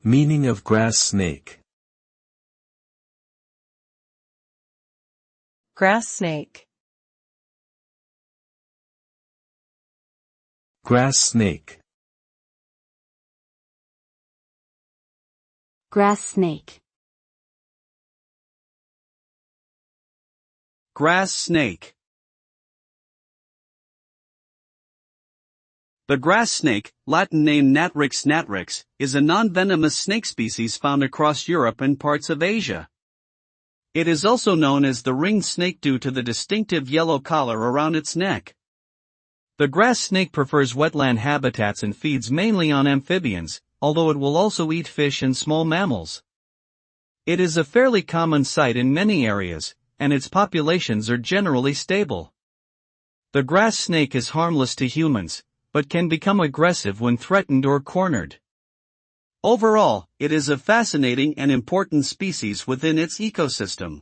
Meaning of grass snake. Grass snake. Grass snake. Grass snake. Grass snake. The grass snake, Latin name Natrix natrix, is a non-venomous snake species found across Europe and parts of Asia. It is also known as the ringed snake due to the distinctive yellow collar around its neck. The grass snake prefers wetland habitats and feeds mainly on amphibians, although it will also eat fish and small mammals. It is a fairly common sight in many areas, and its populations are generally stable. The grass snake is harmless to humans, but can become aggressive when threatened or cornered. Overall, it is a fascinating and important species within its ecosystem.